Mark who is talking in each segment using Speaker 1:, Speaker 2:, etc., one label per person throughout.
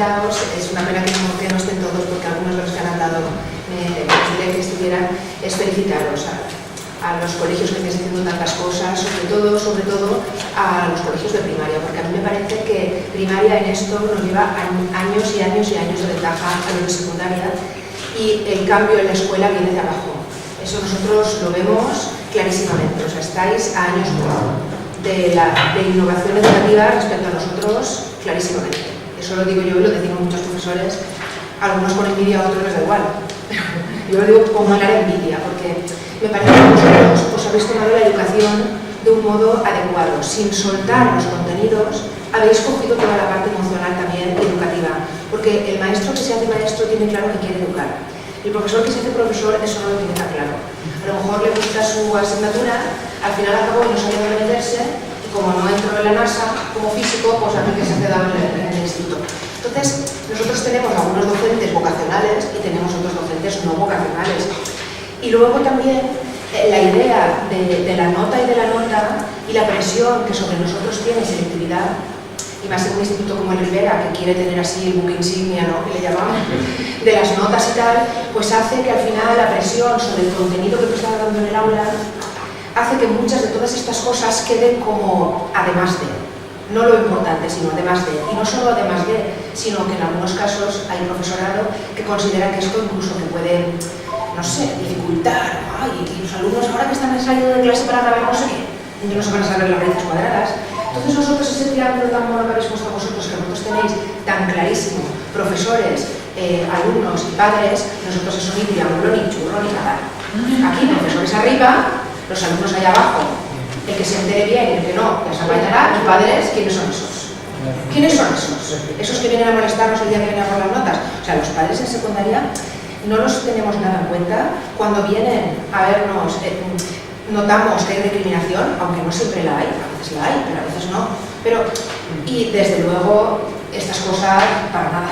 Speaker 1: encantados. Es una pena que no estén todos, porque algunos de los que han andado me gustaría que estuvieran. Es felicitaros a los colegios que estáis haciendo tantas cosas, sobre todo a los colegios de primaria, porque a mí me parece que primaria en esto nos lleva años y años y años de ventaja a los de secundaria, y el cambio en la escuela viene de abajo. Eso nosotros lo vemos clarísimamente. O sea, estáis a años de innovación educativa respecto a nosotros clarísimamente. Eso lo digo yo y lo decimos muchos profesores. Algunos con envidia, a otros les da igual. Yo lo digo con mala envidia, porque me parece que vosotros os habéis tomado la educación de un modo adecuado, sin soltar los contenidos. Habéis cogido toda la parte emocional también educativa, porque el maestro que se hace maestro tiene claro que quiere educar. El profesor que se hace profesor, eso no lo tiene tan claro. A lo mejor le gusta su asignatura, al final acabó y no sabe dónde meterse, y como no entró en la NASA como físico, pues aquí que se ha quedado en el instituto. Entonces, nosotros tenemos algunos docentes vocacionales y tenemos otros docentes no vocacionales. Y luego también la idea de la nota y la presión que sobre nosotros tiene selectividad, y más en un instituto como el Rivera, que quiere tener así el buque insignia, ¿no?, que le llamamos, de las notas y tal, pues hace que al final la presión sobre el contenido que tú estás dando en el aula hace que muchas de todas estas cosas queden como además de, no lo importante, sino además de. Y no solo además de, sino que en algunos casos hay profesorado que considera que esto incluso que puede, no sé, dificultar. Ay, y los alumnos ahora que están saliendo de clase para grabar no sé qué, y no se van a saber las raíces cuadradas. Entonces nosotros ese triángulo tan mono que habéis puesto a vosotros, que vosotros tenéis tan clarísimo, profesores, alumnos y padres, nosotros eso ni triángulo, ni churro, ni nada. Aquí profesores arriba, los alumnos allá abajo, el que se entere bien y el que no, ya se apañará. Y padres, ¿quiénes son esos? ¿Quiénes son esos? Esos que vienen a molestarnos el día que vienen a por las notas. O sea, los padres en secundaria no los tenemos nada en cuenta. Cuando vienen a vernos, notamos que hay recriminación, aunque no siempre la hay, a veces la hay, pero a veces no. Y desde luego, estas cosas para nada.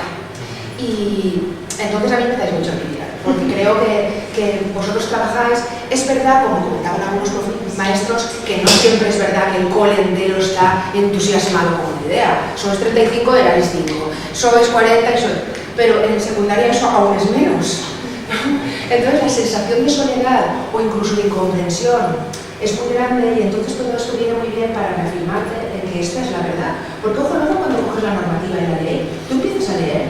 Speaker 1: Y entonces a mí me dais mucha envidia, porque creo que vosotros trabajáis. Es verdad, como comentaban algunos maestros, que no siempre es verdad que el cole entero está entusiasmado con la idea. Sois 35, erais 5, sois 40 y sois... Pero en secundaria eso aún es menos. Entonces la sensación de soledad o incluso de incomprensión es muy grande, y entonces todo esto viene muy bien para reafirmarte de que esta es la verdad. Porque ojo, luego cuando coges la normativa y la ley, tú empiezas a leer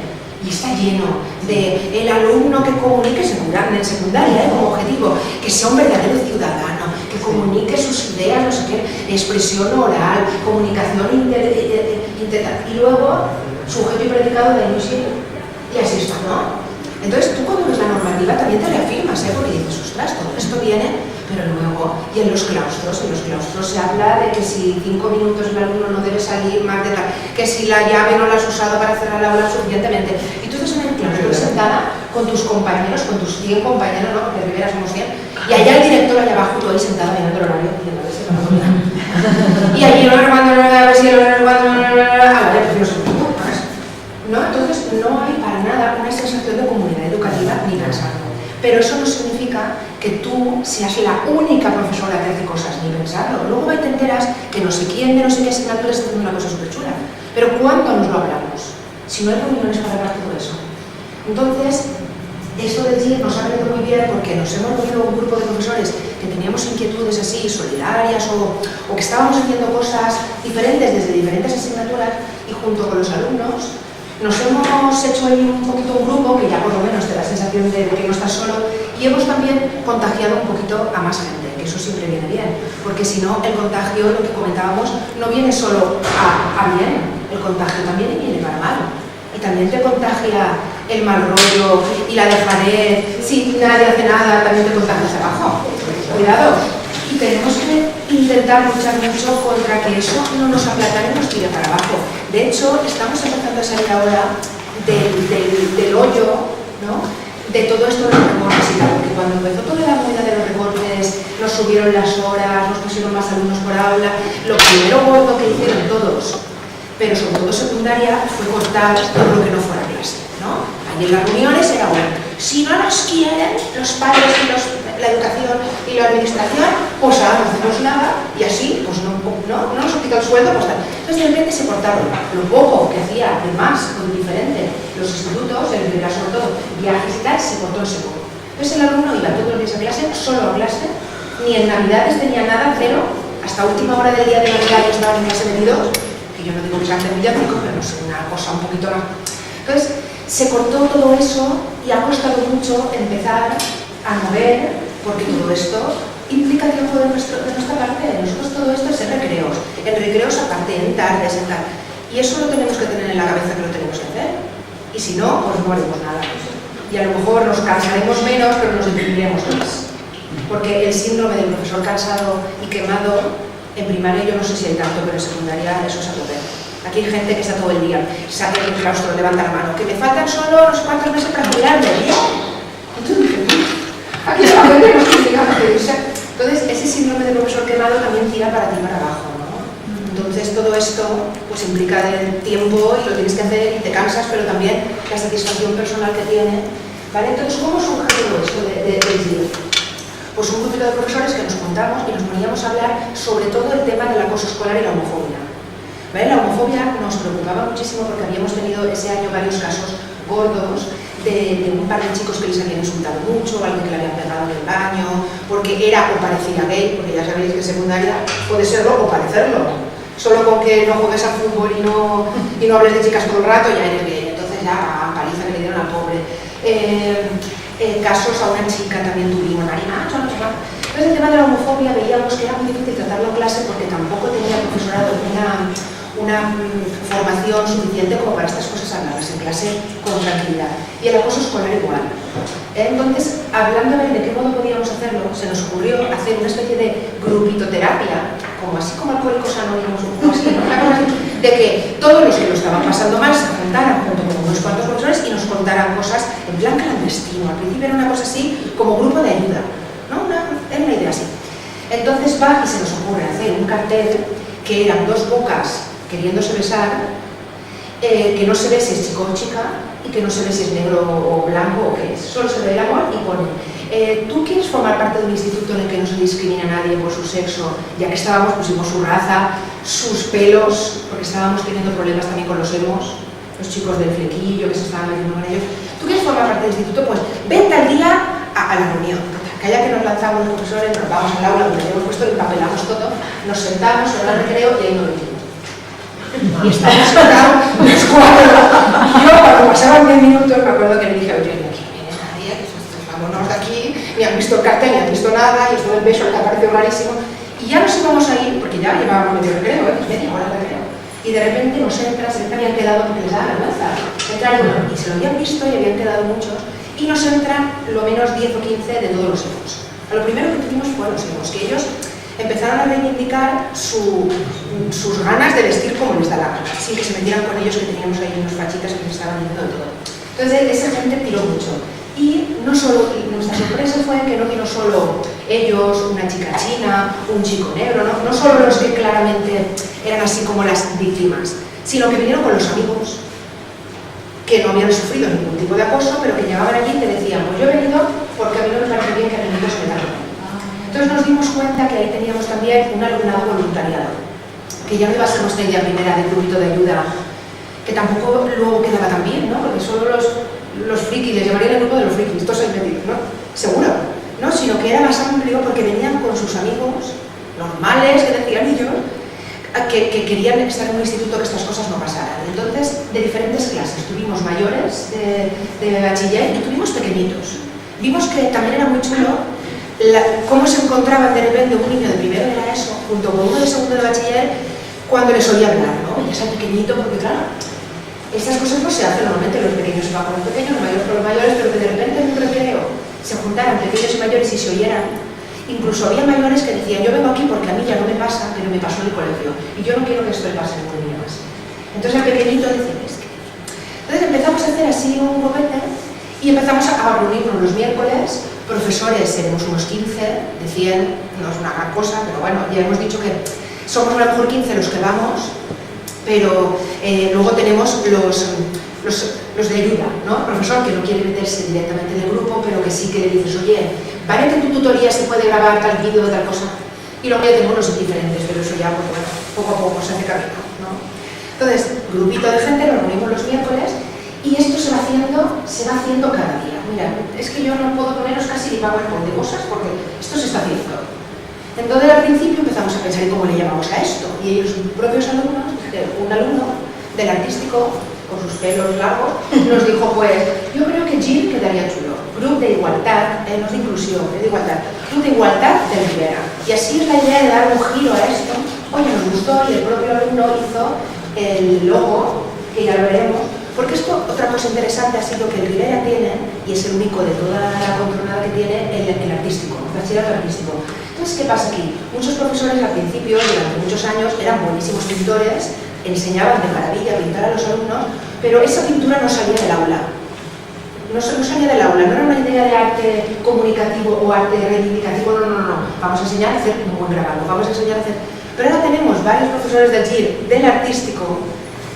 Speaker 1: y está lleno de el alumno que comunique, en secundaria, como objetivo, que sea un verdadero ciudadano, que comunique sus ideas, no sé qué, expresión oral, comunicación y luego sujeto y predicado de ilusión. Y así está, ¿no? Entonces tú cuando ves la normativa también te reafirmas, porque dices, ostras, todo esto viene, pero luego, y en los claustros se habla de que si 5 minutos el alumno no debe salir más de tal, que si la llave no la has usado para cerrar la aula suficientemente, y tú estás en el claustro sentada con tus compañeros, con tus 100 compañeros, ¿no?, porque de Rivera somos 100, y allá el director allá abajo, tú ahí sentada mirando el horario, diciendo, a ver si no lo olvidan. Y allí no recuerdo, a ver si el horario, prefiero ser tú, ¿no? Entonces no hay para nada una sensación de comunidad educativa ni pensarlo. Pero eso no significa que tú seas la única profesora que hace cosas, ni pensarlo. Luego te enteras que no sé quién de no sé qué asignatura está haciendo una cosa súper chula. Pero ¿cuándo nos lo hablamos? Si no hay reuniones para hablar todo eso. Entonces, esto del GIR nos ha venido muy bien porque nos hemos reunido un grupo de profesores que teníamos inquietudes así, solidarias o que estábamos haciendo cosas diferentes desde diferentes asignaturas, y junto con los alumnos nos hemos hecho ahí un poquito un grupo que ya por lo menos te da la sensación de que no estás solo, y hemos también contagiado un poquito a más gente, que eso siempre viene bien, porque si no el contagio, lo que comentábamos, no viene solo a bien, el contagio también viene para mal, y también te contagia el mal rollo y la dejadez. Si nadie hace nada, también te contagias abajo. Cuidado. Y tenemos que intentar luchar mucho contra que eso no nos aplatane y nos tire para abajo. De hecho, estamos empezando a salir ahora del hoyo, ¿no?, de todo esto de los recortes y tal, porque cuando empezó toda la movida de los recortes, nos subieron las horas, nos pusieron más alumnos por aula, lo primero gordo que hicieron todos, pero sobre todo secundaria, fue cortar todo lo que no fuera clase, ¿no? Allí en las reuniones era bueno, si no nos quieren los padres y la educación y la administración, pues ahora no hacemos nada, y así pues no nos quitado el sueldo, pues tal. Entonces de repente se cortaron lo poco que hacía de más o de diferente los institutos, en el que era sobre todo viajes y tal, se cortó en seco. Entonces el alumno iba todos los días a clase, solo a clase, ni en Navidades tenía nada, cero, hasta última hora del día de Navidad yo estaba en clase 22, que yo no digo que sea muy villancico, pero no sé, una cosa un poquito más. Entonces se cortó todo eso y ha costado mucho empezar a mover, porque todo esto implica tiempo de nuestra parte. Nosotros todo esto es en recreos aparte, en tardes, en tal. Y eso lo tenemos que tener en la cabeza que lo tenemos que hacer. Y si no, pues no haremos nada. Y a lo mejor nos cansaremos menos, pero nos deprimiremos más. Porque el síndrome del profesor cansado y quemado, en primaria yo no sé si hay tanto, pero en secundaria eso es a tope. Aquí hay gente que está todo el día, saque el claustro, levanta la mano, que me faltan solo no sé cuántos meses para jubilarme. Entonces, aquí la gente nos critica a pedirse. Entonces, ese síndrome de profesor quemado también tira para ti para abajo, ¿no? Entonces, todo esto pues implica el tiempo y lo tienes que hacer y te cansas, pero también la satisfacción personal que tiene, ¿vale? Entonces, ¿cómo surge todo esto del día? Pues un grupito de profesores que nos juntamos y nos poníamos a hablar sobre todo el tema del acoso escolar y la homofobia. ¿Vale? La homofobia nos preocupaba muchísimo porque habíamos tenido ese año varios casos gordos de un par de chicos que les habían insultado mucho, alguien que le habían pegado en el baño, porque era o parecía gay, porque ya sabéis que en secundaria puede serlo o parecerlo. Solo con que no juegues al fútbol y no hables de chicas todo el rato ya eres gay. Entonces ya paliza que le dieron al pobre. Casos a una chica también tuvimos, Entonces el tema de la homofobia veíamos que era muy difícil tratarlo en clase porque tampoco tenía el profesorado una formación suficiente como para estas cosas hablarlas en clase con tranquilidad. Y el acoso escolar igual. Entonces, hablando de qué modo podíamos hacerlo, se nos ocurrió hacer una especie de grupitoterapia, como así como Alcohólicos Anónimos, de que todos los que lo estaban pasando mal se juntaran junto con unos cuantos profesores y nos contaran cosas en plan clandestino. Al principio era una cosa así, como grupo de ayuda, ¿no? Era una idea así. Entonces va y se nos ocurre hacer un cartel que eran dos bocas queriéndose besar, que no se ve si es chico o chica y que no se ve si es negro o blanco o qué es. Solo se ve el amor y pone ¿tú quieres formar parte de un instituto en el que no se discrimina a nadie por su sexo? Ya que estábamos, pusimos su raza, sus pelos, porque estábamos teniendo problemas también con los emos, los chicos del flequillo que se estaban metiendo con ellos. ¿Tú quieres formar parte del instituto? Pues vente al día a la reunión. Calla que nos lanzamos los profesores, nos vamos al aula donde hemos puesto, empapelamos todo, nos sentamos, hora de recreo y ahí nos lo y estamos sentados los cuatro. Y yo, cuando pasaban 10 minutos, me acuerdo que le dije, oye, aquí no viene nadie, vámonos de aquí, ni han visto el cartel, ni han visto nada, y esto del beso les ha parecido rarísimo. Y ya nos íbamos a ir, porque ya llevábamos medio recreo, media hora de recreo. Y de repente nos entra, se habían quedado, porque les daba vergüenza. Entraron, y se lo habían visto y habían quedado muchos, y nos entran lo menos 10 o 15 de todos los emos. Lo primero que tuvimos fue los emos, que ellos empezaron a reivindicar sus ganas de vestir como les da la gana, sin que se metieran con ellos, que teníamos ahí unos fachitas que les estaban diciendo todo. Entonces esa gente tiró mucho. Y no solo, nuestra sorpresa fue que no vino solo ellos, una chica china, un chico negro, no solo los que claramente eran así como las víctimas, sino que vinieron con los amigos, que no habían sufrido ningún tipo de acoso, pero que llegaban allí y te decían, pues yo he venido porque a mí no me parece bien que a mí se me dan. Entonces nos dimos cuenta que ahí teníamos también un alumnado voluntariado, que ya no iba a ser nuestra idea primera de grupito de ayuda, que tampoco luego quedaba tan bien, ¿no? Porque solo los frikis, les llamarían el grupo de los frikis, todos ahí metidos, ¿no? Seguro, ¿no? Sino que era más amplio porque venían con sus amigos normales, que decían ellos, que querían estar en un instituto que estas cosas no pasaran. Entonces, de diferentes clases, tuvimos mayores de bachiller y tuvimos pequeñitos. Vimos que también era muy chulo cómo se encontraban de repente un niño de primero era eso, junto con uno de segundo de bachiller, cuando les oía hablar, ¿no? Y ese pequeñito, porque claro, estas cosas no se hacen normalmente, los pequeños se van con los pequeños, los mayores con los mayores, pero que de repente en un recreo se juntaran pequeños y mayores y se oyeran. Incluso había mayores que decían, yo vengo aquí porque a mí ya no me pasa, pero me pasó en el colegio, y yo no quiero que esto le pase a ningún niño más. Entonces el pequeñito dice, es que... Entonces empezamos a hacer así un grupete y empezamos a reunirnos los miércoles. Profesores, seremos unos 15, de 100, no es una gran cosa, pero bueno, ya hemos dicho que somos a lo mejor 15 los que vamos, pero luego tenemos los de ayuda, ¿no? El profesor que no quiere meterse directamente en el grupo, pero que sí que le dices, oye, ¿vale que tu tutoría se puede grabar tal vídeo o tal cosa? Y luego ya tenemos los diferentes, pero eso ya, pues bueno, poco a poco se hace camino, ¿no? Entonces, grupito de gente, nos reunimos los miércoles y esto se va haciendo cada día. Mira, es que yo no puedo poneros casi ni PowerPoint de cosas porque esto se está haciendo. Entonces, al principio empezamos a pensar en cómo le llamamos a esto. Y ellos, propios alumnos, un alumno del artístico, con sus pelos largos, nos dijo, pues, yo creo que GIR quedaría chulo. Grupo de igualdad, no es de inclusión, es de igualdad. Grupo de igualdad de Rivera. Y así es la idea de dar un giro a esto. Oye, nos gustó y el propio alumno hizo el logo, que ya lo veremos, porque esto, otra cosa interesante ha sido que el Rivera tiene, y es el único de toda la contornada que tiene, el artístico, el bachillerato artístico. Entonces, ¿qué pasa aquí? Muchos profesores al principio, durante muchos años, eran buenísimos pintores, enseñaban de maravilla a pintar a los alumnos, pero esa pintura no salía del aula. No salía del aula, no era una idea de arte comunicativo o arte reivindicativo, no. Vamos a enseñar a hacer un buen grabado, vamos a enseñar a hacer... Pero ahora tenemos varios profesores del GIR, del artístico,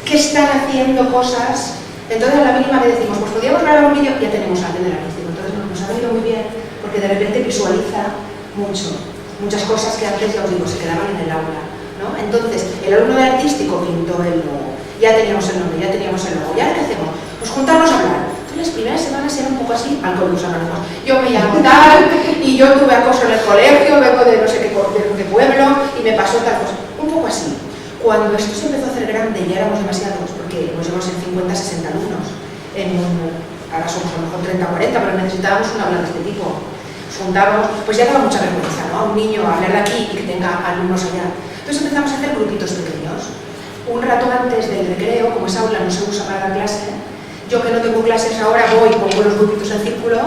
Speaker 1: que están haciendo cosas, entonces a la mínima le decimos, pues podríamos grabar un vídeo, ya tenemos a alguien del artístico, entonces nos ha venido muy bien, porque de repente visualiza muchas cosas que antes, ya os digo, se quedaban en el aula, ¿no? Entonces, el alumno del artístico pintó el logo, ya teníamos el nombre, ya teníamos el logo, ¿y ahora qué hacemos? Pues juntarnos a hablar. Entonces, las primeras semanas eran un poco así, Alcohólicos Anónimos. Yo me llamo tal, y yo tuve acoso en el colegio, vengo de no sé qué de pueblo, y me pasó tal cosa. Un poco así. Cuando esto se empezó a hacer grande, ya éramos demasiados, porque nos llevamos en 50, 60 alumnos. Ahora somos a lo mejor 30, 40, pero necesitábamos un aula de este tipo. Nos juntamos, pues ya daba mucha vergüenza, ¿no? A un niño hablar de aquí y que tenga alumnos allá. Entonces empezamos a hacer grupitos pequeños. Un rato antes del recreo, como esa aula no se usa para dar clase, yo que no tengo clases ahora voy y pongo los grupitos en círculo,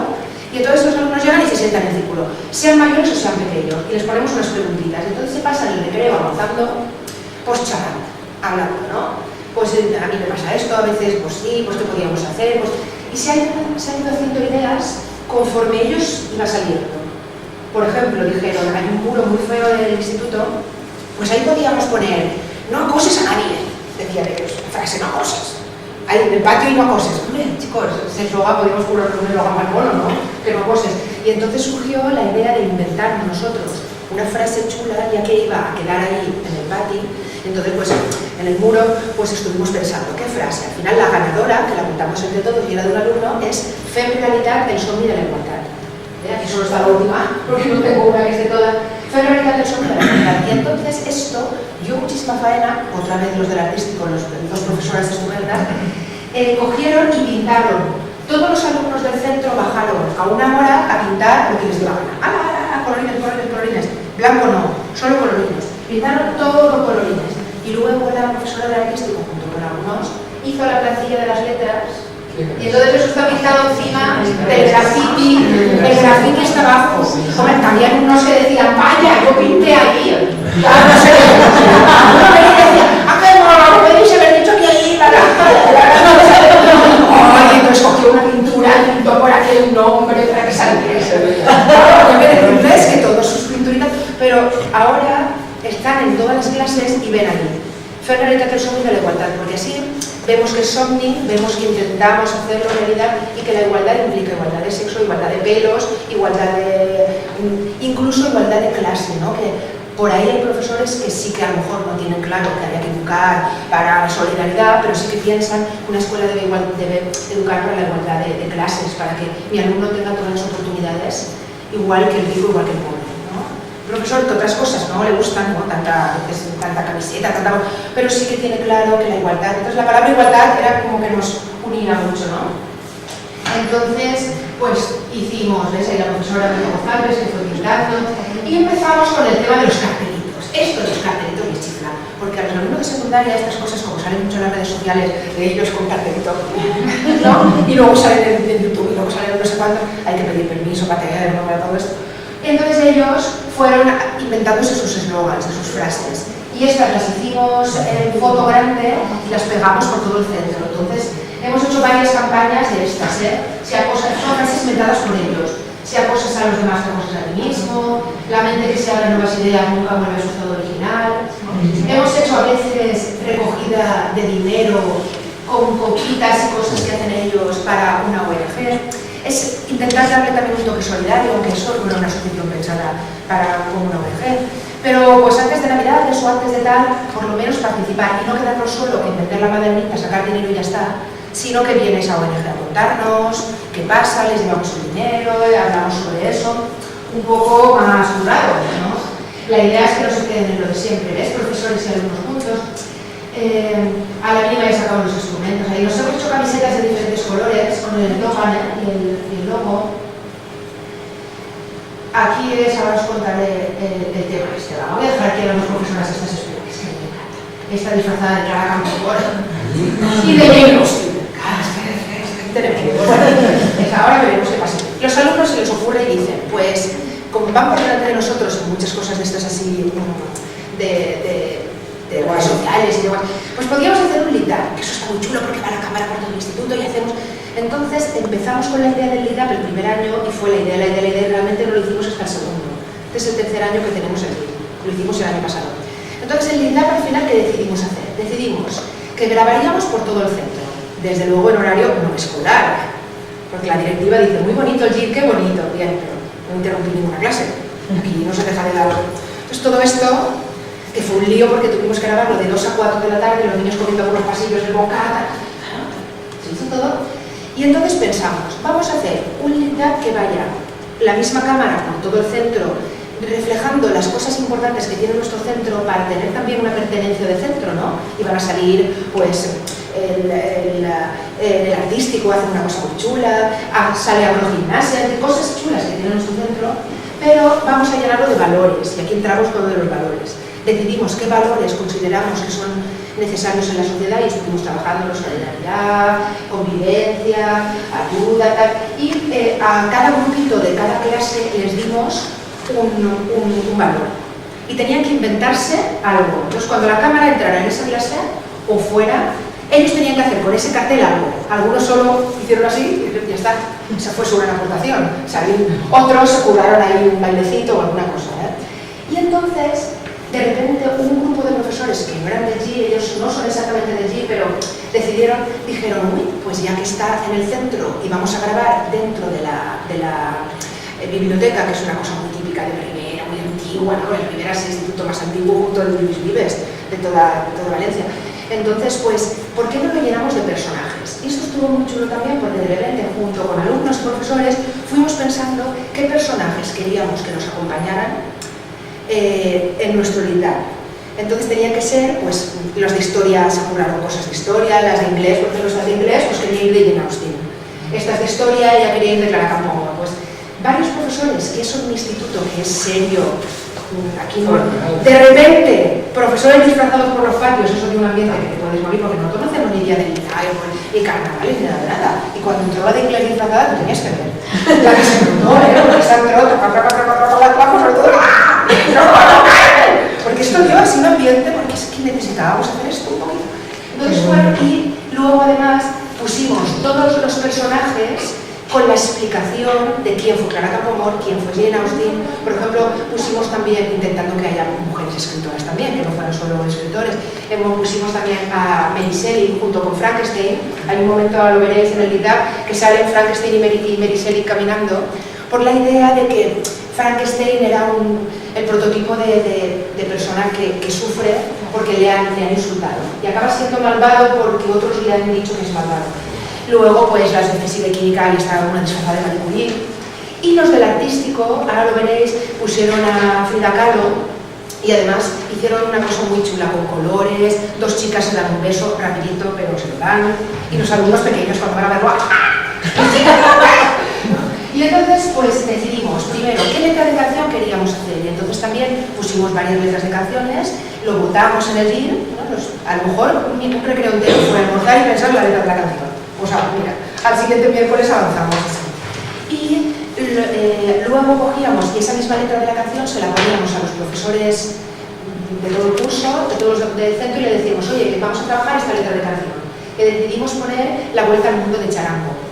Speaker 1: y entonces los alumnos llegan y se sientan en círculo, sean mayores o sean pequeños, y les ponemos unas preguntitas. Entonces se pasa el recreo avanzando, pues charlando, hablando, ¿no? Pues a mí me pasa esto, a veces, pues sí, pues qué podíamos hacer, pues... Y se han ido haciendo ideas conforme ellos iban saliendo. Por ejemplo, dijeron, hay un muro muy feo del instituto, pues ahí podíamos poner, no acoses a nadie, decían ellos, la frase, no acoses. Hay en el patio y no acoses. Hombre, chicos, ese eslogan, podíamos poner un eslogan más mono, ¿no? Que no acoses. Y entonces surgió la idea de inventarnos nosotros una frase chula, ya que iba a quedar ahí en el patio. Entonces, pues, en el muro, pues estuvimos pensando, ¿qué frase? Al final, la ganadora, que la apuntamos entre todos y era de un alumno, es Fem Realitat, el somni de la igualdad. Aquí solo está la última, porque no tengo una que esté toda. Fem Realitat, el somni de la igualdad. Y entonces esto dio muchísima faena, otra vez los del artístico, los dos profesoras estupendas, cogieron y pintaron. Todos los alumnos del centro bajaron a una hora a pintar lo que les dio la gana. Colorines, colorines, colorines. Blanco no, solo colorines. Pintaron todo colorines. Y luego la profesora del artístico, junto con algunos, hizo la plantilla de las letras. Y entonces eso está pintado encima del graffiti. El graffiti está abajo. Hombre, también unos que decían, vaya, yo pinté ahí. No sé qué. Uno venía y decía, ¡ah, qué mono! Podéis haber dicho que ahí, y entonces cogió una pintura y pintó por aquí un nombre para que saliese. Entonces, que todos sus pinturitas, pero ahora están en todas las clases y ven ahí. Fem Realitat, el somni de la igualdad, porque así vemos que es somni, vemos que intentamos hacerlo realidad y que la igualdad implica igualdad de sexo, igualdad de pelos, igualdad de... incluso igualdad de clase, ¿no? Que por ahí hay profesores que sí que a lo mejor no tienen claro que había que educar para la solidaridad, pero sí que piensan que una escuela debe educar para la igualdad de clases, para que mi alumno tenga todas las oportunidades, igual que el rico, igual que el pobre. Profesor que otras cosas no le gustan, ¿no? tanta camiseta, pero sí que tiene claro que la igualdad, entonces la palabra igualdad era como que nos unía mucho, ¿no? Entonces, pues hicimos, ¿ves? La profesora María González que fue pintando y empezamos con el tema de los cartelitos. Esto de los cartelitos me chifla, porque a los alumnos de secundaria estas cosas, como salen mucho en las redes sociales de ellos con cartelito, ¿no? Y luego salen en YouTube y luego salen en no sé cuánto, hay que pedir permiso para tener el nombre de todo esto. Entonces ellos fueron inventándose sus eslogans, sus frases. Y estas las hicimos en foto grande y las pegamos por todo el centro. Entonces hemos hecho varias campañas de estas, Si acosas, son frases inventadas por ellos. Si acosas a los demás, te acosas a ti mismo. La mente que se abre nuevas ideas nunca vuelve a su estado original. Hemos hecho a veces recogida de dinero con coquitas y cosas que hacen ellos para una ONG. Es intentar darle también un toque solidario, aunque eso no era una asociación pensada para como una ONG. Pero pues antes de Navidades o antes de tal, por lo menos participar y no quedarnos solo en vender la madernita, sacar dinero y ya está, sino que viene esa ONG a contarnos qué pasa, les llevamos el dinero, hablamos sobre eso, un poco más curado, ¿no? La idea es que no se queden en lo de siempre, ¿ves? Profesores y alumnos juntos. A la mínima he sacado los instrumentos, ahí nos hemos hecho camisetas de diferentes colores con el eslogan y el logo. Aquí ahora os contaré el tema este. Voy a dejar que a los profesores estas expliques, que me encanta. Está disfrazada de Clara Campoamor y de niños. Ahora veremos qué pasa. Los alumnos se les ocurre y dicen, pues, como van por delante de nosotros en muchas cosas de estas así, de redes sociales y demás, pues podríamos hacer un lead-up, que eso está muy chulo porque va a la cámara por todo el instituto y hacemos... Entonces empezamos con la idea del lead-up el primer año y fue la idea y realmente no lo hicimos hasta el segundo. Este es el tercer año que tenemos aquí, lo hicimos el año pasado. Entonces el lead-up al final, ¿qué decidimos hacer? Decidimos que grabaríamos por todo el centro, desde luego en horario no escolar, porque la directiva dice, muy bonito el GIR, qué bonito, bien, pero no interrumpí ninguna clase, aquí no se deja de dar. Entonces todo esto, que fue un lío porque tuvimos que grabarlo de 2 a 4 de la tarde, los niños corriendo por los pasillos del bocata, se hizo todo. Y entonces pensamos, vamos a hacer un lead-up que vaya la misma cámara por todo el centro, reflejando las cosas importantes que tiene nuestro centro para tener también una pertenencia de centro, ¿no? Y van a salir, pues, el artístico hace una cosa muy chula, sale a una gimnasia, cosas chulas que tiene nuestro centro, pero vamos a llenarlo de valores, y aquí entramos con lo de los valores. Decidimos qué valores consideramos que son necesarios en la sociedad y estuvimos trabajando en solidaridad, convivencia, ayuda, tal, y a cada grupito de cada clase les dimos un valor y tenían que inventarse algo. Entonces cuando la cámara entrara en esa clase o fuera, ellos tenían que hacer con ese cartel algo. Algunos solo hicieron así y ya está, esa fue su gran aportación. Otros se curraron ahí un bailecito o alguna cosa, ¿eh? Y entonces de repente un grupo de profesores que no eran de allí, ellos no son exactamente de allí, pero dijeron, uy, pues ya que está en el centro y vamos a grabar dentro de la biblioteca, que es una cosa muy típica de primera, muy antigua, ¿no? La primera es el instituto más antiguo junto al Luis Vives de toda Valencia. Entonces, pues, ¿por qué no lo llenamos de personajes? Y esto estuvo muy chulo también porque de repente, junto con alumnos y profesores, fuimos pensando qué personajes queríamos que nos acompañaran en nuestro lead-up. Entonces tenían que ser, pues, los de historia se acumularon cosas de historia, las de inglés, porque los de inglés pues quería ir de Jane Austen. Estas de historia ya quería ir de Clara Campoamor. Pues varios profesores, que es un instituto que es serio, aquí no. De repente, profesores disfrazados por los patios, eso de un ambiente que te puedes morir, porque no conocemos ni día de ni carnavales ni nada de nada. Y cuando entró la de inglés disfrazada, tú tenías que ver. La que se notó, porque se entró, sobre todo. Porque esto dio así un ambiente, porque es que necesitábamos hacer esto un poquito. Entonces, bueno, y luego además pusimos todos los personajes con la explicación de quién fue Clara Campoamor, quién fue Jane Austen. Por ejemplo, pusimos también, intentando que haya mujeres escritoras también, que no fueran solo escritores, pusimos también a Mary Shelley junto con Frankenstein. Hay un momento, lo veréis en el lead-up, que salen Frankenstein y Mary Shelley caminando, por la idea de que Frankenstein era el prototipo de persona que sufre porque le han insultado y acaba siendo malvado porque otros le han dicho que es malvado. Luego, pues las de física y química, y estaba una disfrazada de Marie Curie. Y los del artístico, ahora lo veréis, pusieron a Frida Kahlo y además hicieron una cosa muy chula con colores, 2 chicas se dan un beso rapidito, pero se lo dan, y los alumnos pequeños cuando van a verlo y entonces pues decidimos primero qué letra de canción queríamos hacer y entonces también pusimos varias letras de canciones, lo votamos en el DIR, ¿no? A lo mejor un recreo entero fue almorzar y pensar la letra de la canción. Pues mira, al siguiente miércoles avanzamos así. Y luego cogíamos y esa misma letra de la canción se la poníamos a los profesores de todo el curso, de todos los del centro, y le decíamos, oye, que vamos a trabajar esta letra de canción. Que decidimos poner La vuelta al mundo de Charango.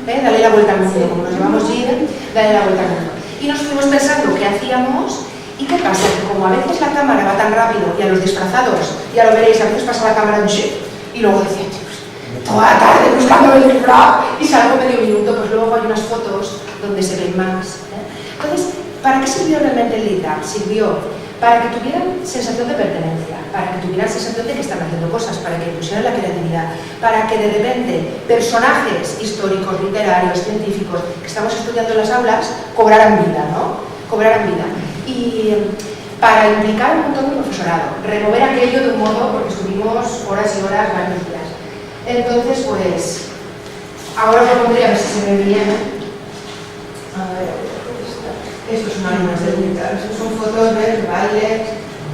Speaker 1: Dale la vuelta al mundo, como nos llamamos GIR, dale la vuelta al mundo. Y nos fuimos pensando qué hacíamos y qué pasa, que como a veces la cámara va tan rápido y a los disfrazados, ya lo veréis, a veces pasa la cámara en shit, y luego decían, toda la tarde buscando el disfraz y salgo medio minuto, pues luego hay unas fotos donde se ven más. Entonces, ¿para qué sirvió realmente el lead-up? Sirvió para que tuvieran sensación de pertenencia, para que tuvieran sensación de que están haciendo cosas, para que pusieran la creatividad, para que de repente personajes históricos, literarios, científicos que estamos estudiando en las aulas cobraran vida, ¿no? Cobraran vida. Y para implicar un montón de profesorado, remover aquello de un modo, porque estuvimos horas y horas, varios días. Entonces, pues, ahora os lo pondré a ver si se ve bien. A ver. Esto es una luna técnica, estos son fotos de baile,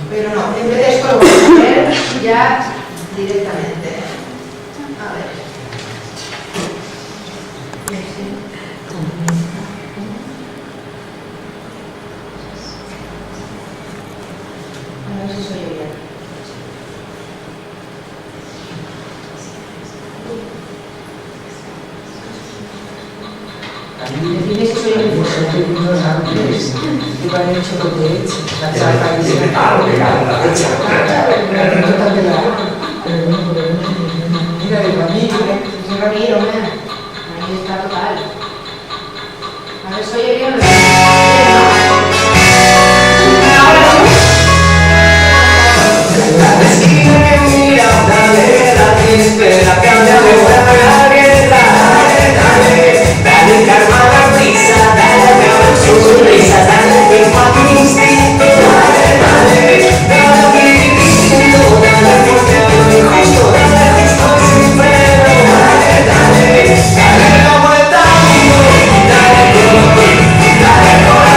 Speaker 1: pero no, en vez de esto lo voy a poner ya directamente. A ver. A ver si se oye bien. Decime si soy el mismo. Mira, el Ramiro, ahí está total. A ver, soy bien. La esquina que mira, dale, dale, espera, cambia de buena guerra, dale, dale, calma la prisa, dale, su sonrisa, dale, tiempo a tu instinto, dale, dale, dale, dale, porque lo injusto, dale, justo y sin freno, dale, dale, dale la vuelta al mundo, dale, dale,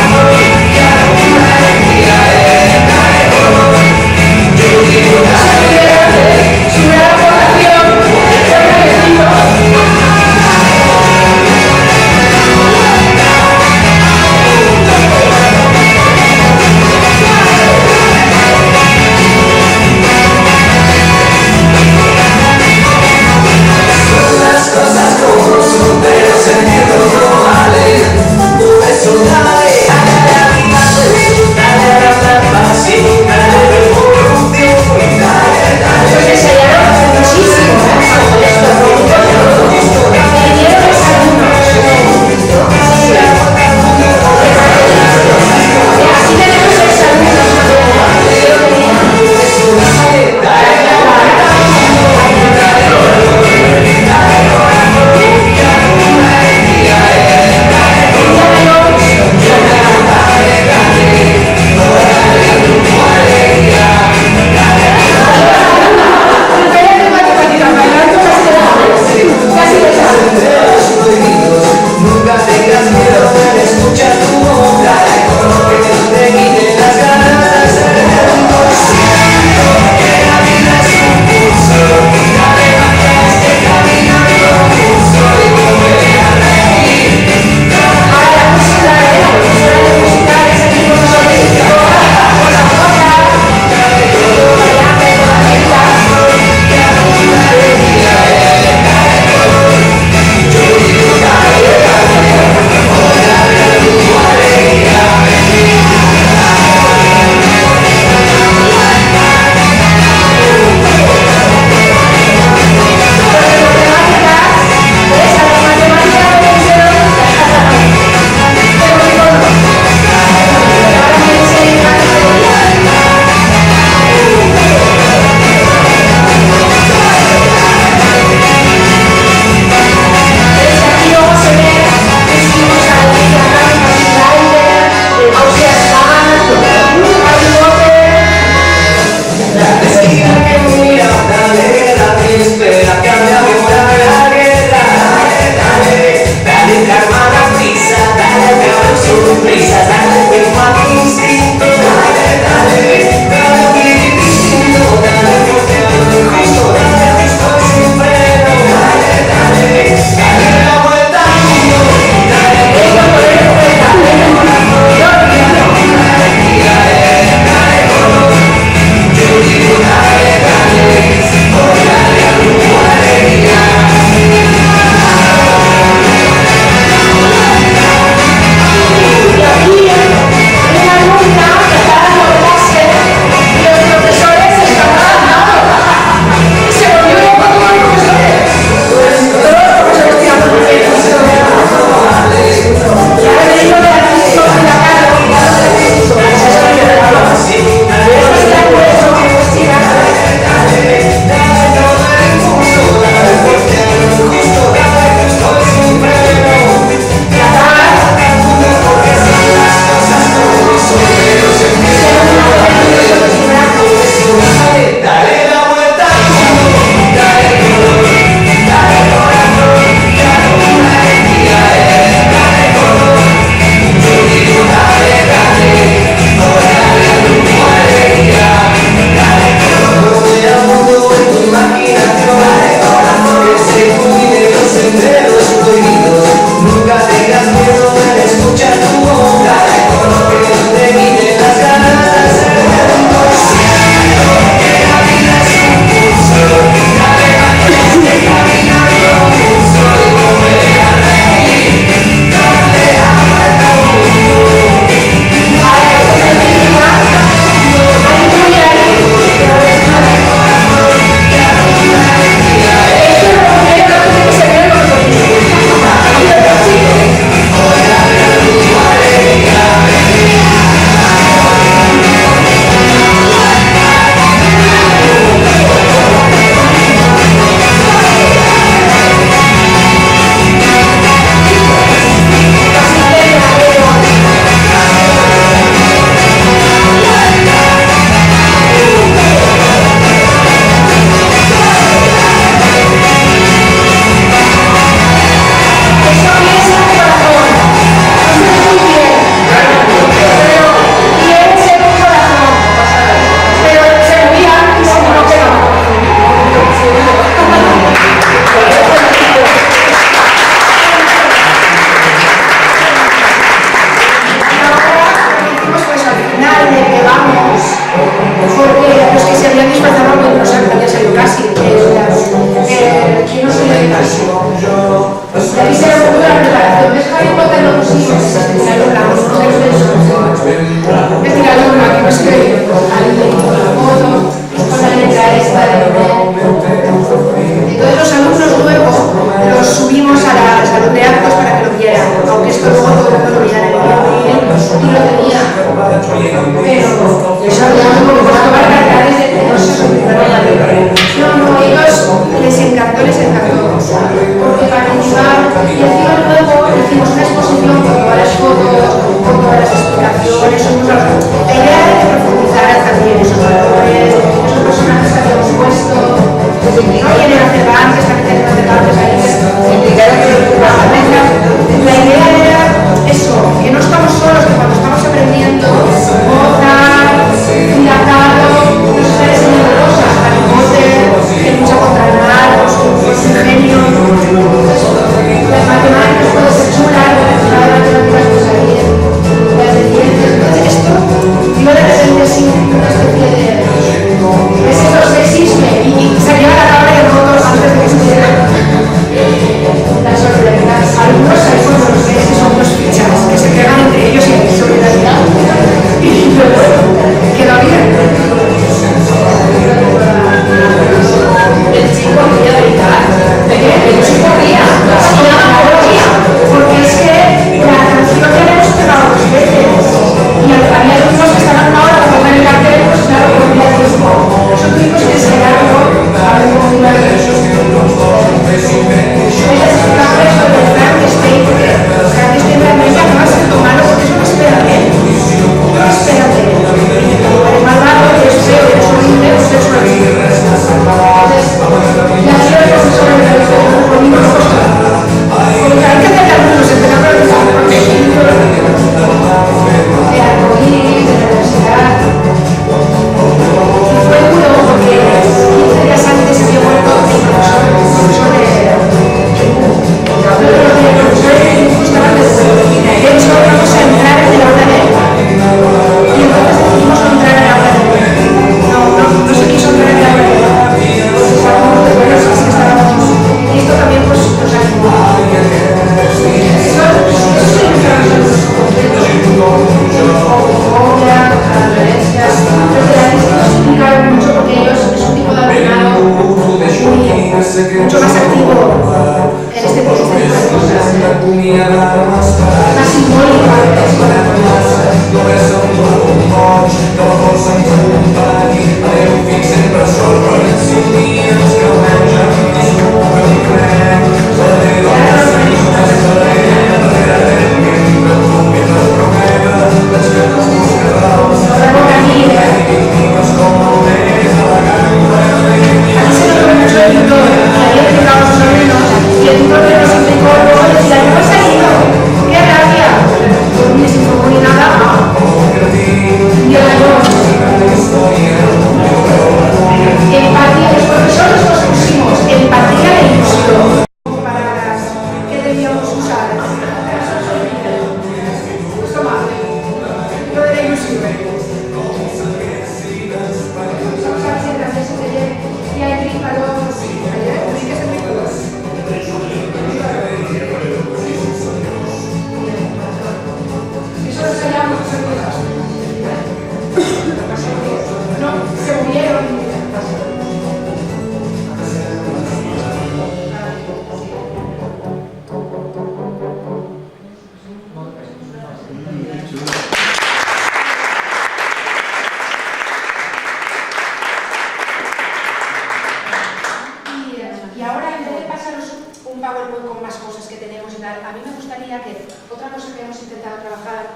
Speaker 1: PowerPoint con más cosas que tenemos y tal. A mí me gustaría que otra cosa que hemos intentado trabajar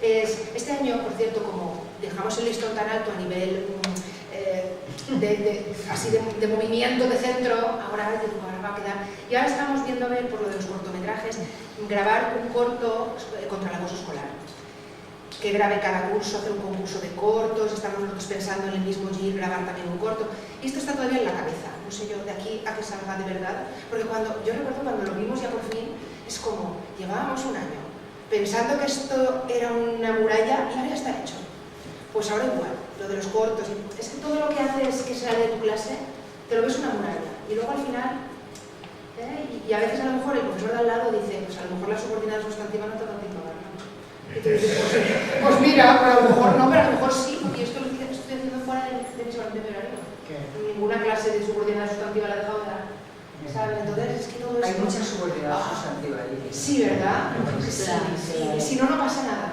Speaker 1: es, este año, por cierto, como dejamos el listón tan alto a nivel de movimiento de centro, ahora va a quedar, y ahora estamos viendo, ver por lo de los cortometrajes, grabar un corto contra el acoso escolar. Que grabe cada curso, hacer un concurso de cortos, estamos nosotros pensando en el mismo GIR grabar también un corto, y esto está todavía en la cabeza, no sé yo, de aquí a que salga de verdad, porque yo recuerdo cuando lo vimos ya por fin, es como, llevábamos un año pensando que esto era una muralla y ahora ya está hecho. Pues ahora igual, lo de los cortos, es que todo lo que haces que sale de tu clase, te lo ves una muralla, y luego al final, y a veces a lo mejor el profesor de al lado dice, pues a lo mejor la subordinada sustantiva no te da tiempo a verla. Pues mira, pues a lo mejor no, pero a lo mejor sí, porque esto lo estoy haciendo fuera de mi horario. Ninguna clase de subordinada sustantiva la he dejado de dar. ¿Sabes? Entonces es que todo esto...
Speaker 2: Hay mucha subordinada sustantiva ahí.
Speaker 1: Sí, ¿verdad? Sí. Y si no, no pasa nada.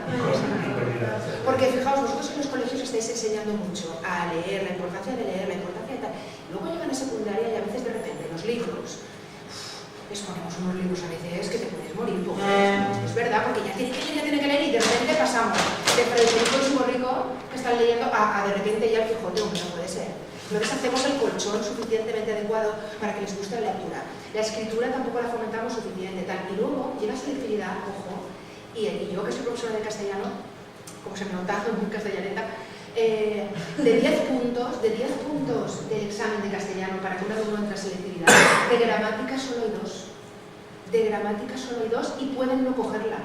Speaker 1: Porque fijaos, vosotros en los colegios estáis enseñando mucho a leer, la importancia de leer, la importancia de tal. Luego llegan a secundaria y a veces de repente los libros... Les ponemos unos libros a veces que te puedes morir, porque es verdad, porque ya tiene que leer y de repente pasamos de Federico el Suborrico que están leyendo a de repente ya el Quijote, hombre, no puede ser. Entonces hacemos el colchón suficientemente adecuado para que les guste la lectura. La escritura tampoco la fomentamos suficiente, tal. Y luego llega selectividad, ojo, y yo que soy profesora de castellano, como se me nota muy castellaneta, de 10 puntos del examen de castellano para que un alumno entre a selectividad, de gramática solo hay 2. De gramática solo hay 2 y pueden no cogerla.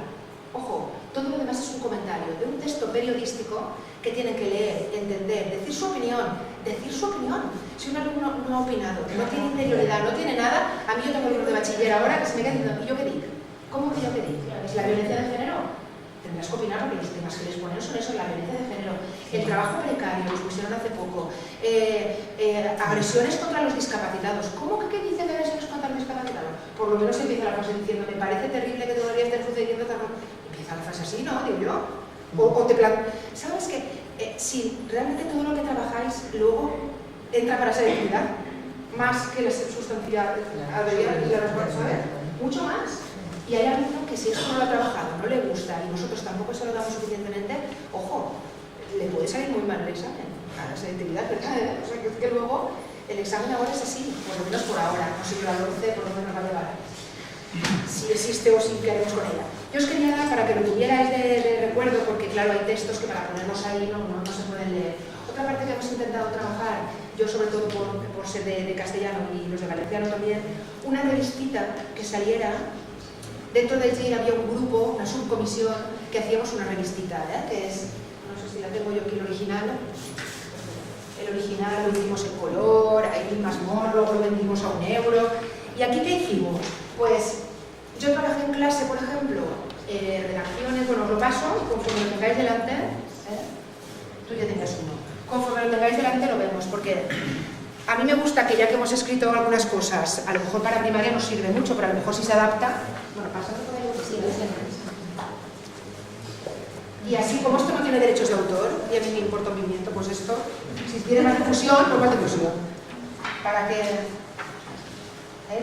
Speaker 1: Ojo, todo lo demás es un comentario de un texto periodístico que tienen que leer, entender, decir su opinión. Si un alumno no ha opinado, no tiene interioridad, no tiene nada, a mí yo tengo libros de bachiller ahora que se me quedan diciendo, ¿y yo qué digo? ¿Cómo que yo qué digo? ¿Es la violencia de género? Tendrás que opinar porque los temas que les ponen son eso, la violencia de género, el trabajo precario, los pusieron hace poco, agresiones contra los discapacitados. ¿Cómo que qué dicen de agresiones contra los discapacitados? Por lo menos empieza la frase diciendo, me parece terrible que todavía esté sucediendo tal cosa. Empieza la frase así, ¿no? Digo yo. O te ¿sabes qué? Si realmente todo lo que trabajáis luego entra para selectividad, más que la sustancialidad, ¿sabes? Mucho más. Y hay alguno que si esto no lo ha trabajado, no le gusta y nosotros tampoco se lo damos suficientemente, ojo, le puede salir muy mal el examen a la selectividad, ¿verdad? O sea, que luego el examen ahora es así, por lo menos por ahora, no sé, la 11 por lo menos va a llevar, si existe o si queremos con ella. Yo os quería dar para que lo tuvierais de recuerdo, porque claro, hay textos que para ponerlos ahí no se pueden leer. Otra parte que hemos intentado trabajar, yo sobre todo por ser de castellano y los de valenciano también, una revistita que saliera. Dentro del GIR había un grupo, una subcomisión, que hacíamos una revistita, que es, no sé si la tengo yo aquí, el original. El original lo hicimos en color, hay más morro, luego lo vendimos a €1. ¿Y aquí qué hicimos? Pues yo trabajé en clase, por ejemplo, redacciones, bueno, os lo paso y conforme lo tengáis delante, tú ya tengas uno. Conforme lo tengáis delante lo vemos, porque a mí me gusta que ya que hemos escrito algunas cosas, a lo mejor para primaria nos sirve mucho, pero a lo mejor si se adapta, bueno, pásate por ahí lo que sí, y así, como esto no tiene derechos de autor, y a mí me importa un pimiento, pues esto, si tiene más difusión, pues más difusión. Para que,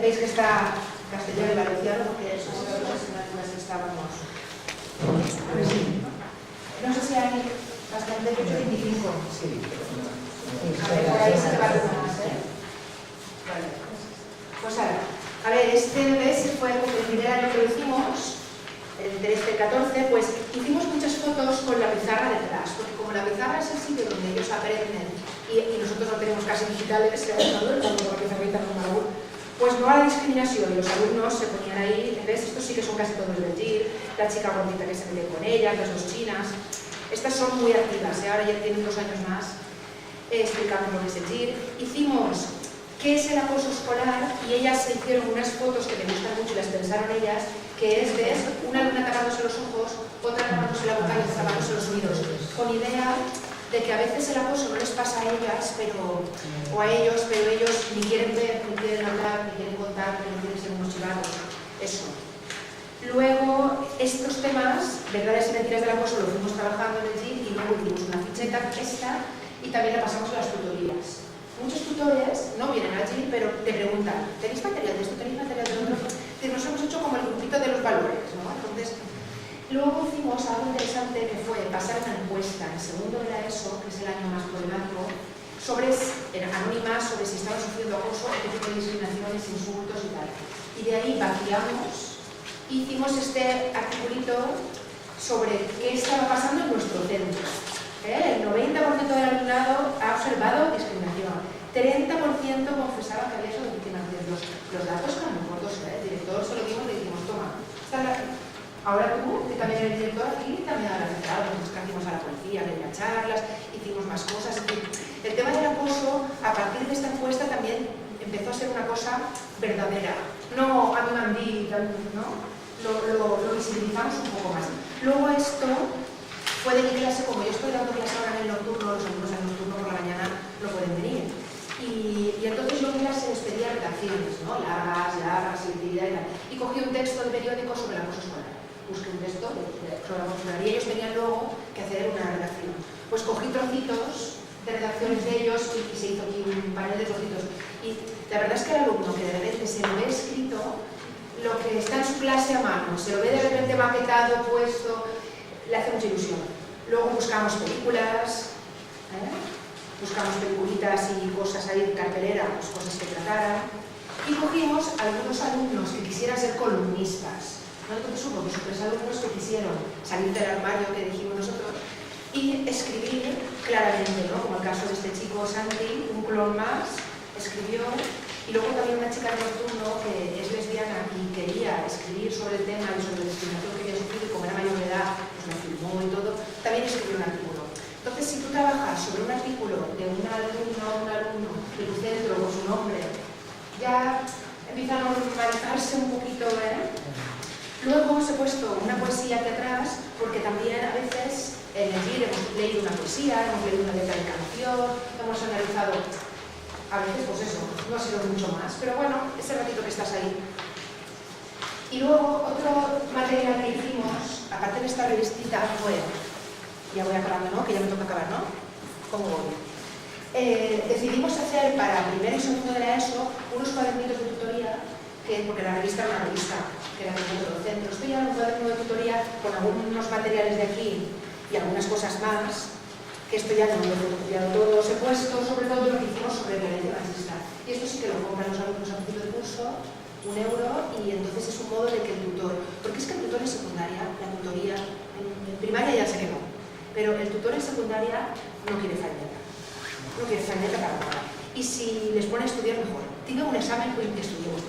Speaker 1: veis que está castellano y valenciano, porque eso es las que estábamos. No sé si hay bastante, 825. Sí. A ver, por ahí se va más, Vale. Pues ahora, a ver, este DBS fue el primer año que lo hicimos, el 13-14, pues hicimos muchas fotos con la pizarra detrás, porque como la pizarra es el sitio donde ellos aprenden y nosotros no tenemos casi digitales, todo el mundo con la pizarrita normal, pues no a la discriminación, y los alumnos se ponían ahí, ¿ves? Estos sí que son casi todos del GIR, la chica gordita que se mete con ella, las dos chinas, estas son muy activas, ahora ya tienen 2 años más. Explicando lo que es el GIR. Hicimos qué es el acoso escolar y ellas se hicieron unas fotos que me gustan mucho y las pensaron ellas, que es de una alumna tapándose los ojos, otra tapándose la boca y otra tapándose los oídos, con idea de que a veces el acoso no les pasa a ellas o a ellos, pero ellos ni quieren ver, ni quieren hablar, ni quieren contar, ni quieren ser unos chivados. Eso. Luego, estos temas, verdades y mentiras del acoso, lo fuimos trabajando en el GIR y luego hicimos una ficheta, esta, y también la pasamos a las tutorías. Muchos tutores no vienen al GIR, pero te preguntan, ¿tenéis material de esto? ¿Tenéis material de otro? poquito de los valores, ¿no? Entonces, luego hicimos algo interesante que fue pasar una encuesta en segundo de la ESO, que es el año más problemático, anónimas sobre si estaban sufriendo acoso, qué tipo de discriminaciones, insultos y tal. Y de ahí vaciamos y hicimos este articulito sobre qué estaba pasando en nuestro centro. El 90% del alumnado ha observado discriminación, 30% confesaba que había sido víctima. Los datos que a lo mejor el director se lo dimos y le dijimos, toma, ahora tú, que también eres director aquí, también habrás entrado, nos trajimos a la policía, le charlas, hicimos más cosas. El tema del acoso, a partir de esta encuesta, también empezó a ser una cosa verdadera. No a mí me han dicho, ¿no? Lo visibilizamos un poco más. Luego esto fue de mi clase, como yo estoy dando clase ahora en el nocturno, los alumnos en el nocturno por la mañana no pueden venir. Y entonces yo en clase les pedía redacciones, ¿no? Largas, selectividad y tal. Y cogí un texto de periódico sobre el acoso escolar. Busqué un texto sobre el acoso escolar y ellos tenían luego que hacer una redacción. Pues cogí trocitos de redacciones de ellos y se hizo aquí un panel de trocitos. Y la verdad es que el alumno que de repente se lo ve escrito, lo que está en su clase a mano, se lo ve de repente maquetado, puesto, le hace mucha ilusión. Luego buscamos películas, buscamos peliculitas y cosas ahí de cartelera, pues cosas que trataran. Y cogimos algunos alumnos que quisieran ser columnistas. ¿No? Entonces hubo 2 o 3 alumnos que quisieron salir del armario que dijimos nosotros y escribir claramente, ¿no? Como el caso de este chico Santi, un clon más, escribió. Y luego también una chica de nocturno que es lesbiana y quería escribir sobre el tema y sobre la discriminación que había sufrido, y como era mayor de edad, pues la firmó y todo, también escribió un artículo. Entonces, si tú trabajas sobre un artículo de un alumno de tu centro con su nombre, ya empieza a normalizarse un poquito, Luego os he puesto una poesía aquí atrás, porque también a veces en el libro hemos leído una poesía, hemos leído una letra de canción, hemos analizado. A veces, pues eso, no ha sido mucho más, pero bueno, ese ratito que estás ahí. Y luego, otro material que hicimos, aparte de esta revistita, fue, ya voy acabando, ¿no? Que ya me toca acabar, ¿no? ¿Cómo voy? Decidimos hacer para primero y segundo de la ESO unos cuadernitos de tutoría, porque la revista era una revista, que era de otro centro. Esto ya era un cuaderno de tutoría con algunos materiales de aquí y algunas cosas más, que esto ya no lo he fotocopiado todo, os he puesto sobre todo lo que hicimos sobre violencia machista. Y esto sí que lo compran los alumnos a principio de curso, €1, y entonces es un modo de que el tutor, porque es que el tutor en secundaria, la tutoría, en primaria ya sé que no, pero el tutor en secundaria no quiere faeneta, para nada. Y si les pone a estudiar, mejor. Tiene un examen, pues estudiemos.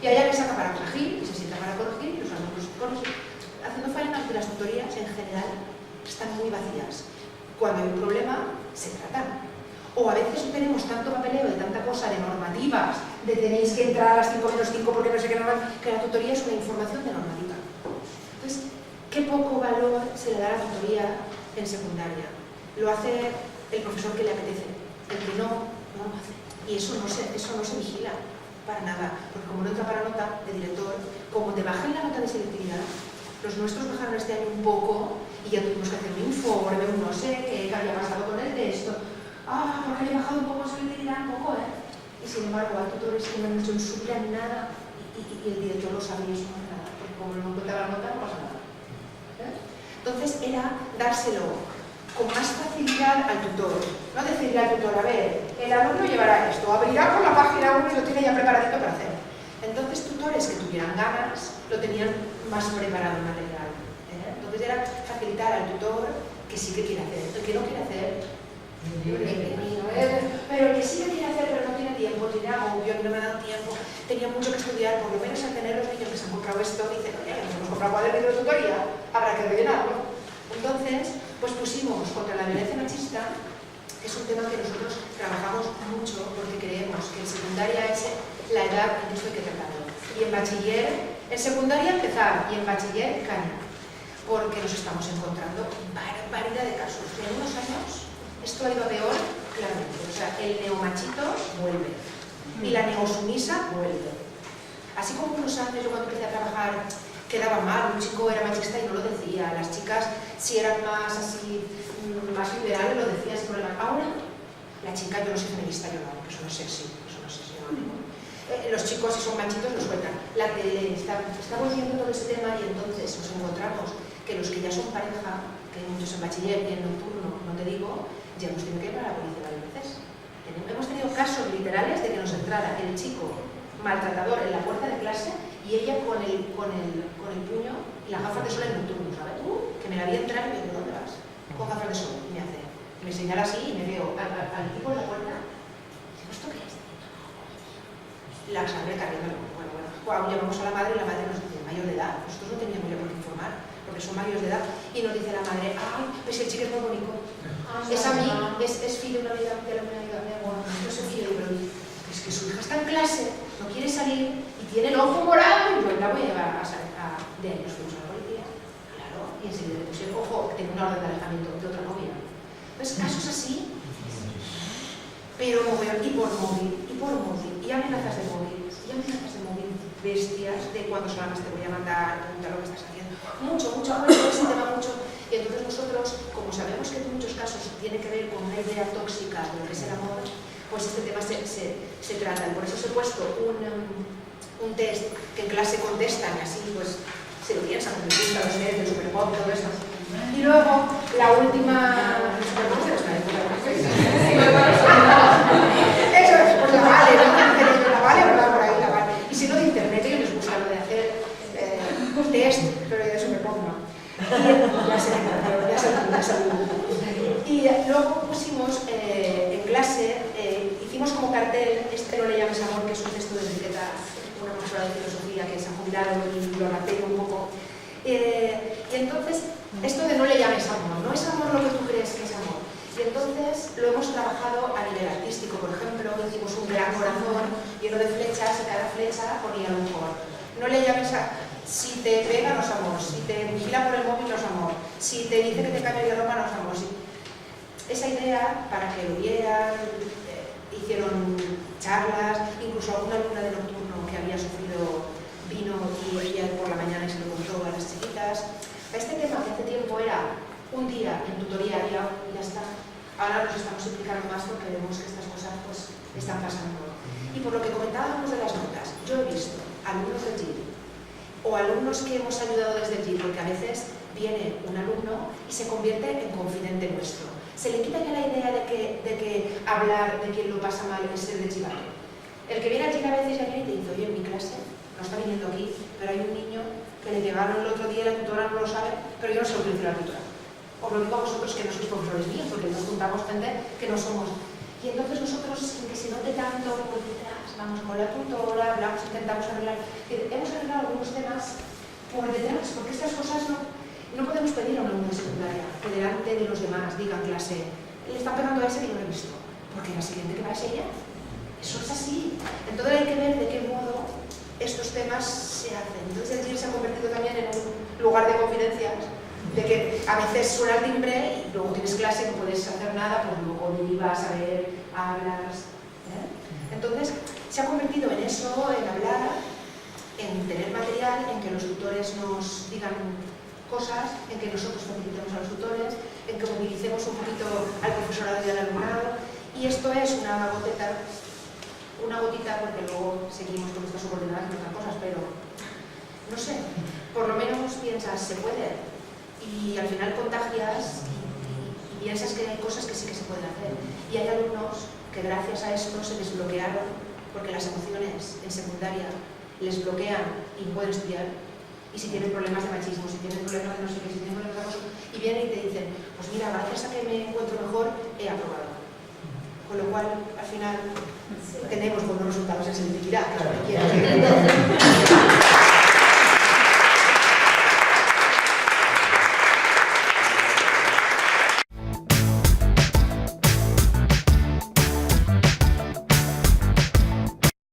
Speaker 1: Y allá le saca para corregir, y se sienta para corregir, y los alumnos corrigen. Haciendo faena, las tutorías en general están muy vacías. Cuando hay un problema, se trata. O a veces tenemos tanto papeleo de tanta cosa, de normativas, de tenéis que entrar a las 5 menos 5 porque no sé qué normal, que la tutoría es una información de normativa. Entonces, qué poco valor se le da a la tutoría en secundaria. Lo hace el profesor que le apetece, el que no lo hace. Y eso no se vigila para nada, porque como no entra para nota de director, como te bajan la nota de selectividad, los nuestros bajaron este año un poco y ya tuvimos que hacer un informe, un no sé qué había pasado con el texto. Porque había bajado un poco en selectividad, un poco, Y sin embargo, hay tutores que no han hecho en su vida nada y el director lo sabía y eso no hace nada, porque como no encontraba la nota, no pasa nada. Entonces era dárselo con más facilidad al tutor, no decirle al tutor, a ver, el alumno llevará esto, abrirá por la página 1 y lo tiene ya preparadito para hacer. Entonces tutores que tuvieran ganas lo tenían más preparado el material. Entonces era facilitar al tutor que sí que quiere hacer, el que no quiere hacer, pero el que sí que quiere hacer pero no tiene tiempo, tiene agobio, no me ha dado tiempo, tenía mucho que estudiar, por lo menos al tener los niños que se han comprado esto, dicen, oye, nos hemos comprado cuaderno de tutoría, habrá que rellenarlo. Entonces, pues pusimos contra la violencia machista, que es un tema que nosotros trabajamos mucho porque creemos que en secundaria es la edad en que esto hay que tratarlo. Y en bachiller, en secundaria empezar y en bachiller caña, porque nos estamos encontrando variedad de casos. En unos años esto ha ido a peor claramente. O sea, el neomachito vuelve y la neosumisa vuelve. Así como unos años yo cuando empecé a trabajar quedaba mal, un chico era machista y no lo decía, las chicas si eran más así, más liberales lo decían sin problema. Ahora, la chica, yo no soy feminista, yo no, porque eso no es sexy, eso no no sé si no digo. Los chicos, si son machitos, los sueltan. La tele, estamos viendo todo ese tema y entonces nos encontramos que los que ya son pareja, que hay muchos en bachiller y en nocturno, no te digo, ya hemos tenido que ir para la policía varias veces. Hemos tenido casos literales de que nos entrara el chico maltratador en la puerta de clase y ella con el puño y las gafas de sol en nocturno, ¿sabes? Que me la vi entrar y me digo, ¿dónde vas? Con gafas de sol, y me señala así y me veo al tipo en la puerta y digo, ¿esto qué es? La sangre cayendo. Bueno, llamamos a la madre y la madre nos dice, mayor de edad, nosotros no teníamos ya por qué informar, porque son mayores de edad, y nos dice la madre, ay, pues el chico es muy bonito, es a mí, es filho de una amiga de mi abuela, no sé filho, pero es que su hija está en clase, no quiere salir, y tiene el ojo morado, y pues la voy a llevar de ahí nos fuimos a la policía, claro, y enseguida le pusieron, ojo, que tengo una orden de alejamiento de otra novia. Entonces, casos así, pero y por móvil, y amenazas de móvil, bestias de cuando solamente te voy a mandar, preguntar lo que estás haciendo. Mucho, ese tema mucho. Y entonces nosotros, como sabemos que en muchos casos tiene que ver con una idea tóxica de lo que es el amor, pues este tema se trata. Y por eso os he puesto un test que en clase contestan, así pues se lo piensan, como les gusta los test del Superpop, todo eso. Y luego, la última... Eso es, pues la vale, ¿no? La vale, ¿verdad? Por ahí la vale. Y si no, de internet, yo les gusta lo de hacer test, pero de Superpop no. Ya sé. Y luego pusimos en clase, hicimos como cartel, este no le llames amor, que es un texto de Enriqueta, una profesora de filosofía que se ha jubilado y lo raté un poco. Y entonces, esto de no le llames amor, no es amor lo que tú crees que es amor. Y entonces lo hemos trabajado a nivel artístico, por ejemplo, hicimos un gran corazón lleno de flechas y cada flecha ponía un mejor. No le llames a... Si te pega no es amor, si te vigila por el móvil no es amor, si te dice que te cambies de ropa no es amor. Esa idea, para que lo vieran, hicieron charlas, incluso alguna alumna de nocturno que había sufrido vino y ella por la mañana y se lo contó a las chiquitas. Este tema que hace tiempo era un día en tutoría y ya está. Ahora nos estamos implicando más porque vemos que estas cosas pues están pasando. Y por lo que comentábamos de las notas, yo he visto alumnos del GIL o alumnos que hemos ayudado desde el GIL, porque a veces viene un alumno y se convierte en confidente nuestro. Se le quita ya la idea de que hablar de quien lo pasa mal es ser de chivato. El que viene al GIL a veces ya viene y te dice, oye, en mi clase no está viniendo aquí, pero hay un niño que le pegaron el otro día y la tutora no lo sabe, pero yo no sé lo que dice la tutora. Os lo digo a vosotros que no sois profesores míos, porque nos juntamos gente que no somos. Y entonces nosotros, sin que se note tanto, pues detrás, vamos con la tutora, hablamos, intentamos arreglar. Hemos arreglado algunos temas por detrás, porque estas cosas no podemos pedir a una alumna secundaria que delante de los demás digan clase, le están pegando a ese que yo lo he visto, porque la siguiente que va es ella. Eso es así. Entonces hay que ver de qué modo estos temas se hacen. Entonces el GIL se ha convertido también en un lugar de confidencias, de que a veces suena el timbre y luego tienes clase y no puedes hacer nada, pues luego vas a ver, hablas. Entonces se ha convertido en eso, en hablar, en tener material, en que los tutores nos digan cosas, en que nosotros felicitemos a los tutores, en que movilicemos un poquito al profesorado y al alumnado. Y esto es una gotita, porque luego seguimos con estas subordinadas y otras cosas, pero no sé, por lo menos piensas, se puede, y al final contagias y piensas que hay cosas que sí que se pueden hacer. Y hay alumnos que gracias a esto se desbloquearon, porque las emociones en secundaria les bloquean y pueden estudiar. Y si tienen problemas de machismo, si tienen problemas de no sé qué, si tienen problemas de acoso, y vienen y te dicen, pues mira, gracias a que me encuentro mejor, he aprobado. Con lo cual, al final, tenemos buenos resultados en selectividad, que es lo que quiero.